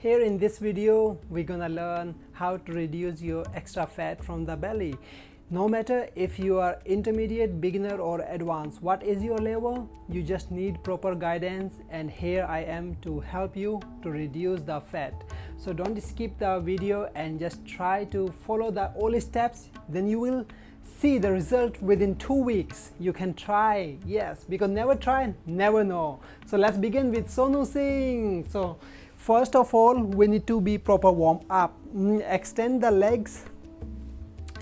Here in this video, we're gonna learn how to reduce your extra fat from the belly. No matter if you are intermediate, beginner or advanced, what is your level, you just need proper guidance, and here I am to help you to reduce the fat. So don't skip the video and just try to follow the all steps, then you will see the result within 2 weeks. You can try, yes, because never try, never know. So let's begin with Sonu Singh. So first of all, we need to be proper warm up. Extend the legs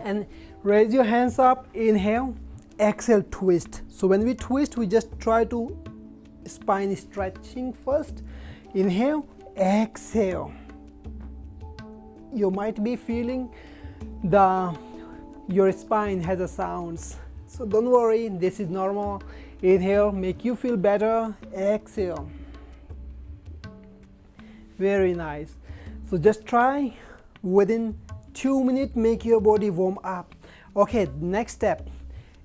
and raise your hands up. Inhale, exhale, twist. So when we twist, we just try to spine stretching first. Inhale, exhale. You might be feeling your spine has a sounds, so don't worry, this is normal. Inhale, make you feel better. Exhale. Very nice. So just try within 2 minutes, make your body warm up. Okay, next step.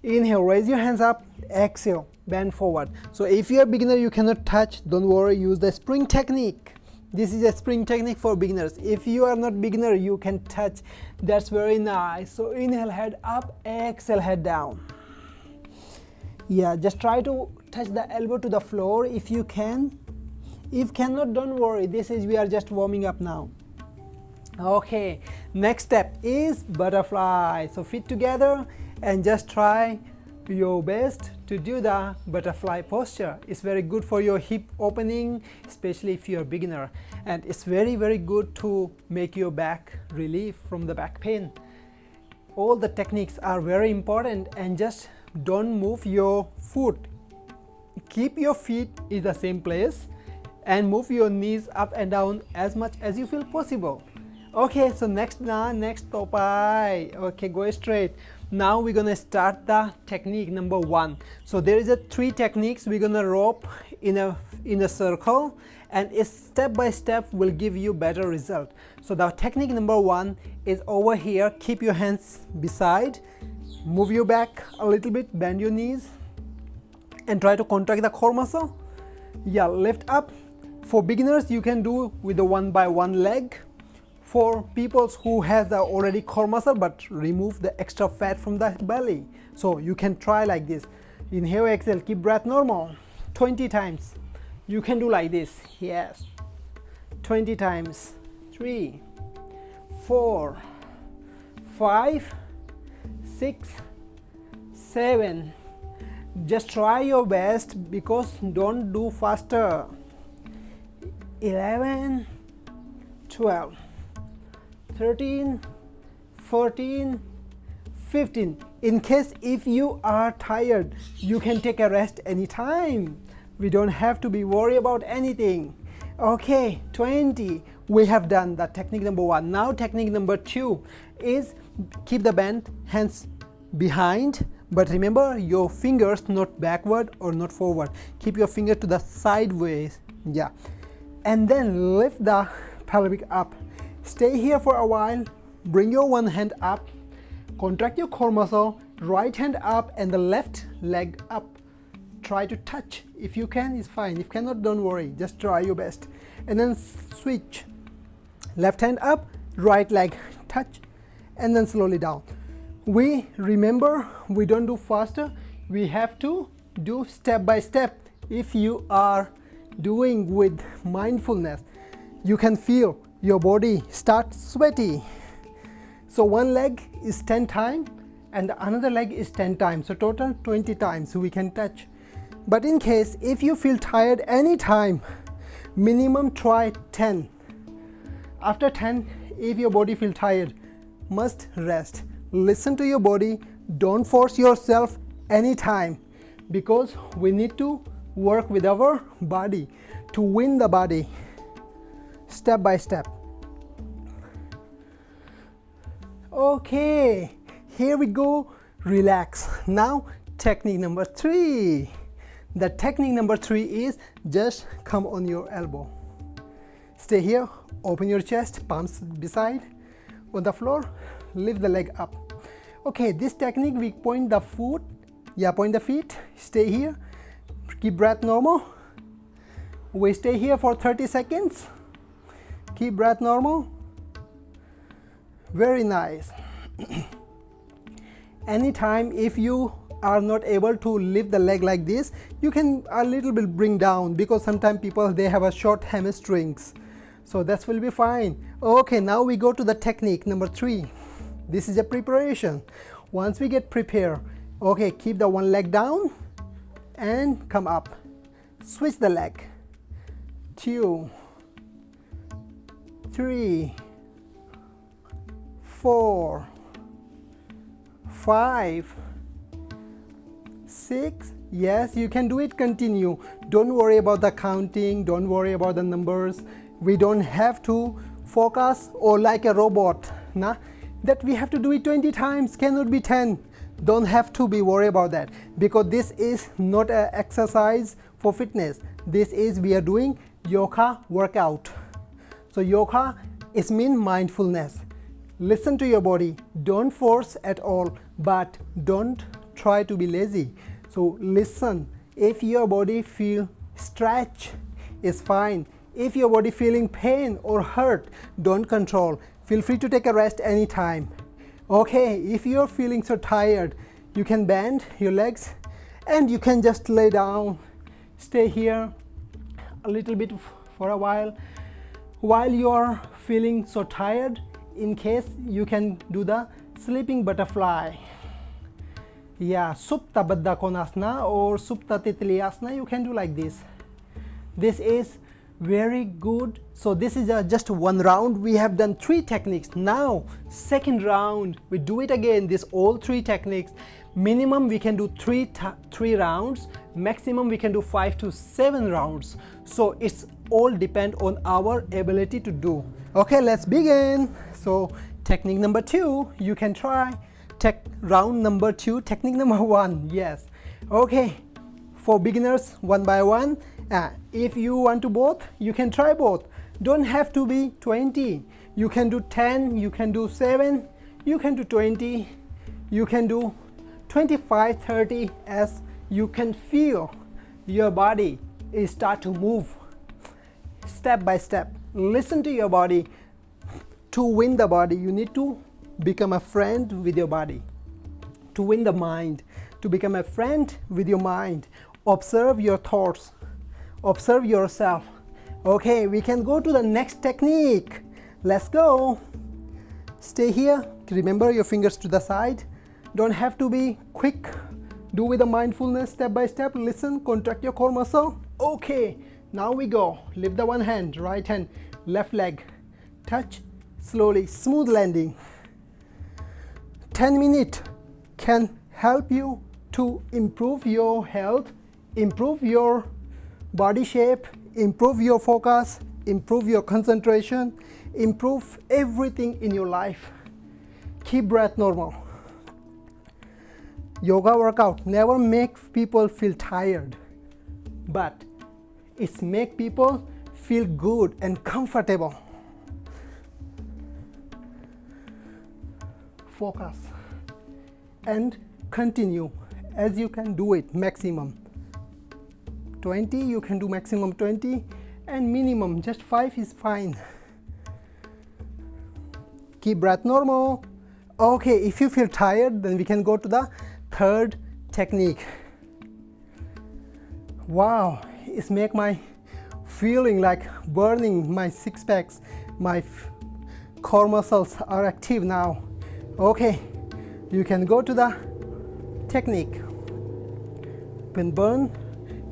Inhale, raise your hands up. Exhale, bend forward. So if you're a beginner, you cannot touch, don't worry, use the spring technique. This is a spring technique for beginners. If you are not beginner, you can touch. That's very nice. So inhale, head up. Exhale, head down. Yeah, just try to touch the elbow to the floor if you can. If cannot, don't worry, we are just warming up now. Okay, next step is butterfly. So feet together and just try your best to do the butterfly posture. It's very good for your hip opening, especially if you're a beginner, and it's very good to make your back relief from the back pain. All the techniques are very important, and just don't move your foot. Keep your feet in the same place and move your knees up and down as much as you feel possible. Okay, so next topai. Okay, go straight. Now we're gonna start the technique number 1. So there is 3 techniques. We're gonna rope in a circle, and it's step by step will give you better result. So the technique number 1 is over here. Keep your hands beside, move your back a little bit, bend your knees and try to contract the core muscle. Yeah, lift up. For beginners, you can do with the 1 by 1 leg. For people who has the already core muscle but remove the extra fat from the belly, so you can try like this. Inhale, exhale, keep breath normal 20 times. You can do like this, yes, 20 times. 3, 4, 5, 6, 7. Just try your best, because don't do faster. 11, 12, 13, 14, 15. In case if you are tired, you can take a rest anytime. We don't have to be worried about anything. Okay, 20. We have done that technique number 1. Now technique number 2 is keep the bent hands behind, but remember your fingers not backward or not forward. Keep your finger to the sideways. Yeah, and then lift the pelvic up. Stay here for a while. Bring your one hand up, contract your core muscle, right hand up and the left leg up. Try to touch. If you can, it's fine. If cannot, don't worry, just try your best. And then switch. Left hand up, right leg touch, and then slowly down. Remember, we don't do faster. We have to do step by step. If you are doing with mindfulness, you can feel your body start sweaty. So one leg is 10 times and another leg is 10 times, so total 20 times we can touch. But in case if you feel tired anytime, minimum try 10. After 10, if your body feel tired, must rest. Listen to your body, don't force yourself anytime, because we need to work with our body to win the body. Step by step. Okay, here we go. Relax. Now technique number 3. The technique number 3 is just come on your elbow. Stay here, open your chest, palms beside on the floor, lift the leg up. Okay, this technique we point the foot, point the feet, stay here, keep breath normal. We stay here for 30 seconds. Keep breath normal. Very nice. Anytime if you are not able to lift the leg like this, you can a little bit bring down, because sometimes people they have a short hamstrings, so that will be fine. Okay, now we go to the technique number 3. This is a preparation. Once we get prepared, okay, keep the one leg down and come up. Switch the leg. 2, 3, 4, 5, 6. Yes, you can do it. Continue. Don't worry about the counting. Don't worry about the numbers. We don't have to focus or like a robot. Nah? That we have to do it 20 times, cannot be 10. Don't have to be worried about that, because this is not an exercise for fitness. This is we are doing yoga workout. So yoga is mean mindfulness. Listen to your body. Don't force at all, but don't try to be lazy. So listen. If your body feel stretch, it's fine. If your body feeling pain or hurt, don't control. Feel free to take a rest anytime. Okay, if you're feeling so tired, you can bend your legs and you can just lay down. Stay here a little bit for a while you're feeling so tired. In case you can do the sleeping butterfly. Yeah, Supta Baddha Konasana or Supta Titli Asana, you can do like this. This is very good. So this is just one round. We have done 3 techniques. Now second round, we do it again. This all 3 techniques. Minimum we can do 3 rounds. Maximum we can do 5 to 7 rounds. So it's all depend on our ability to do. Okay, let's begin. So technique number 2, you can try. Round number 2, technique number 1. Yes. Okay, for beginners, one by one. If you want to both, you can try both. Don't have to be 20. You can do 10, you can do 7, you can do 20, you can do 25, 30, as you can feel your body is start to move step by step. Listen to your body. To win the body, you need to become a friend with your body. To win the mind, to become a friend with your mind. Observe your thoughts. Observe yourself. Okay, we can go to the next technique. Let's go. Stay here. Remember your fingers to the side. Don't have to be quick. Do with the mindfulness, step by step. Listen, contract your core muscle. Okay, now we go. Lift the one hand, right hand, left leg. Touch, slowly, smooth landing. 10 minutes can help you to improve your health, improve your body shape, improve your focus, improve your concentration, improve everything in your life. Keep breath normal. Yoga workout never makes people feel tired, but it makes people feel good and comfortable. Focus and continue as you can do it. Maximum 20, you can do maximum 20, and minimum just 5 is fine. Keep breath normal. Okay, if you feel tired, then we can go to the third technique. Wow, it's make my feeling like burning my six packs. My core muscles are active now. Okay, you can go to the technique. You can burn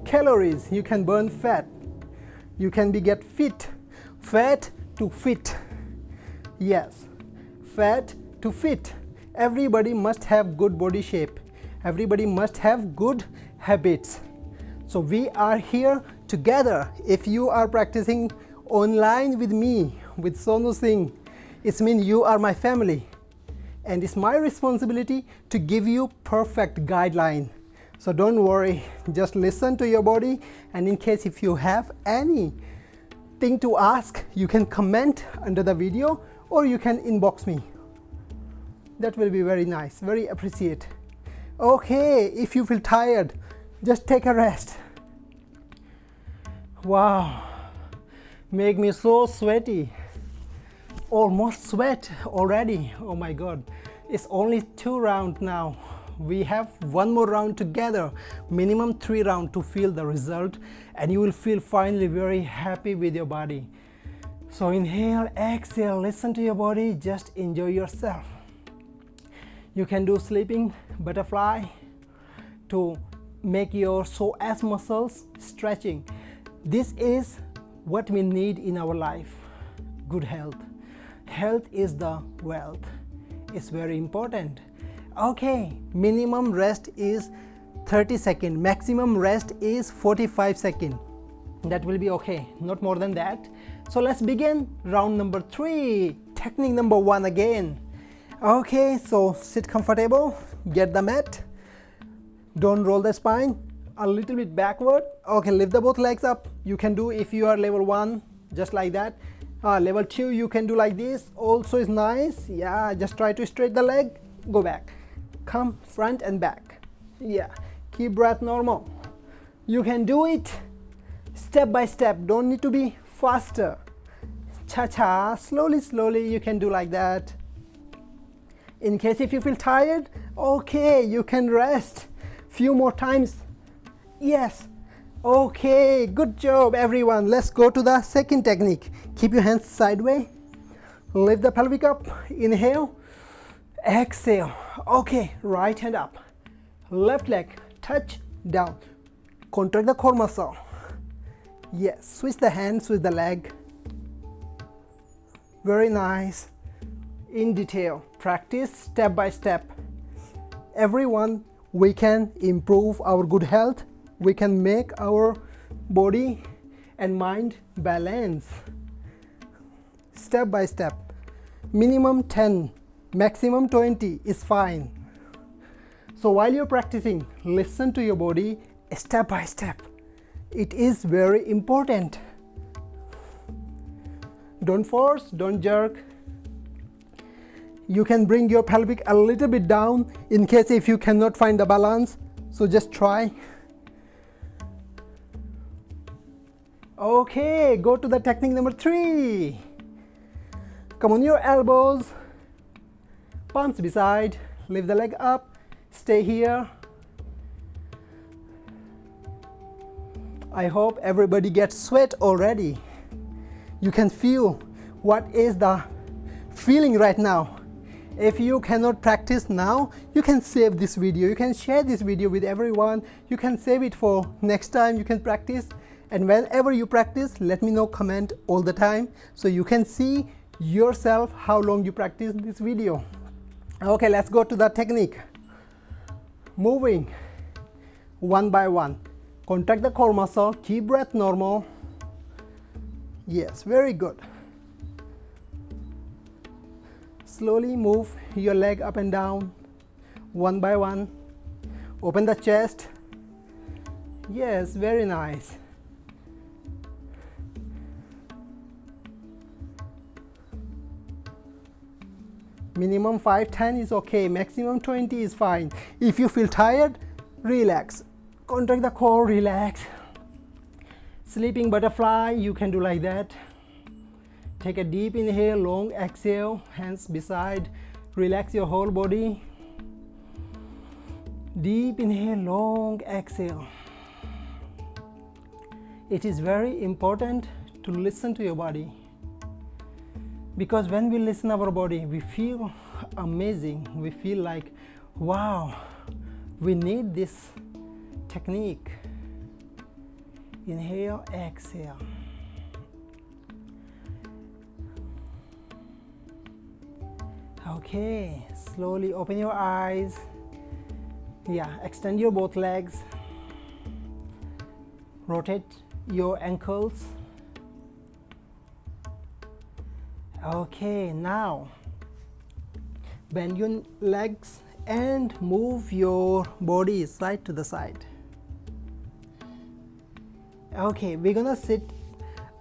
calories, you can burn fat, you can get fit. Fat to fit. Yes, fat to fit. Everybody must have good body shape. Everybody must have good habits. So we are here together. If you are practicing online with me, with Sonu Singh, it means you are my family. And it's my responsibility to give you perfect guideline. So don't worry, just listen to your body, and in case if you have anything to ask, you can comment under the video or you can inbox me. That will be very nice, very appreciate. Okay, if you feel tired, just take a rest. Wow, make me so sweaty. almost sweat already. Oh my god, it's only 2 rounds now. We have 1 more round together, minimum 3 rounds to feel the result, and you will feel finally very happy with your body. So inhale, exhale, listen to your body, just enjoy yourself. You can do sleeping butterfly to make your psoas muscles stretching. This is what we need in our life. Good health. Health is the wealth. It's very important. Okay, minimum rest is 30 seconds, maximum rest is 45 seconds. That will be okay, not more than that. So let's begin round number 3, technique number 1 again. Okay, so sit comfortable, get the mat, don't roll the spine, a little bit backward. Okay, lift the both legs up. You can do, if you are level 1, just like that. Level 2, you can do like this, also is nice. Yeah, just try to straight the leg, go back, come front and back. Yeah, keep breath normal. You can do it step by step, don't need to be faster. Cha-cha, slowly, slowly, you can do like that. In case if you feel tired, okay, you can rest few more times. Yes, okay, good job everyone. Let's go to the second technique. Keep your hands sideways, lift the pelvic up, inhale, exhale. Okay, right hand up, left leg touch down, contract the core muscle. Yes, switch the hand, switch the leg. Very nice. In detail, practice step by step. Everyone, we can improve our good health. We can make our body and mind balance. Step by step. Minimum 10, maximum 20 is fine. So while you're practicing, listen to your body step by step. It is very important. Don't force, don't jerk. You can bring your pelvic a little bit down in case if you cannot find the balance. So just try. Okay, go to the technique number 3. Come on your elbows, palms beside, lift the leg up, stay here. I hope everybody gets sweat already. You can feel what is the feeling right now. If you cannot practice now, you can save this video. You can share this video with everyone. You can save it for next time you can practice. And whenever you practice, let me know, comment all the time so you can see yourself how long you practice this video. Okay, let's go to the technique. Moving one by one. Contract the core muscle, keep breath normal. Yes, very good. Slowly move your leg up and down, one by one. Open the chest. Yes, very nice. Minimum 5-10 is okay, maximum 20 is fine. If you feel tired, relax. Contract the core, relax. Sleeping butterfly, you can do like that. Take a deep inhale, long exhale, hands beside. Relax your whole body. Deep inhale, long exhale. It is very important to listen to your body. Because when we listen to our body, we feel amazing. We feel like, wow, we need this technique. Inhale, exhale. Okay, slowly open your eyes. Yeah, extend your both legs. Rotate your ankles. Okay, now bend your legs and move your body side to the side. Okay, we're gonna sit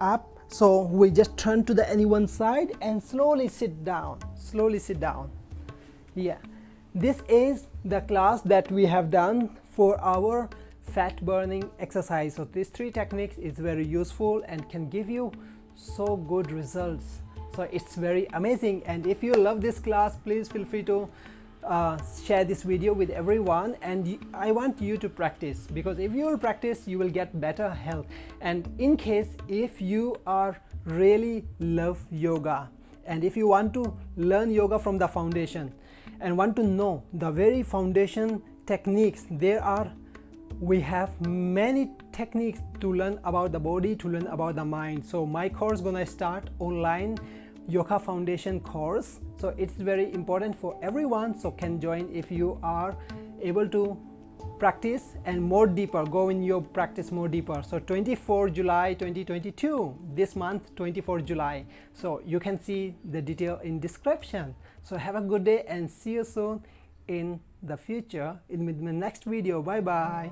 up, so we just turn to the any one side and slowly sit down. Slowly sit down. Yeah, this is the class that we have done for our fat burning exercise. So these 3 techniques is very useful and can give you so good results. So it's very amazing. And if you love this class, please feel free to share this video with everyone. And I want you to practice, because if you will practice, you will get better health. And in case if you are really love yoga, and if you want to learn yoga from the foundation and want to know the very foundation techniques, we have many techniques to learn about the body, to learn about the mind. So my course gonna start online yoga foundation course. So it's very important for everyone, so can join if you are able to practice and more deeper, go in your practice more deeper. So 24 July 2022, this month 24 July. So you can see the detail in description. So have a good day and see you soon in the future in my next video. Bye bye.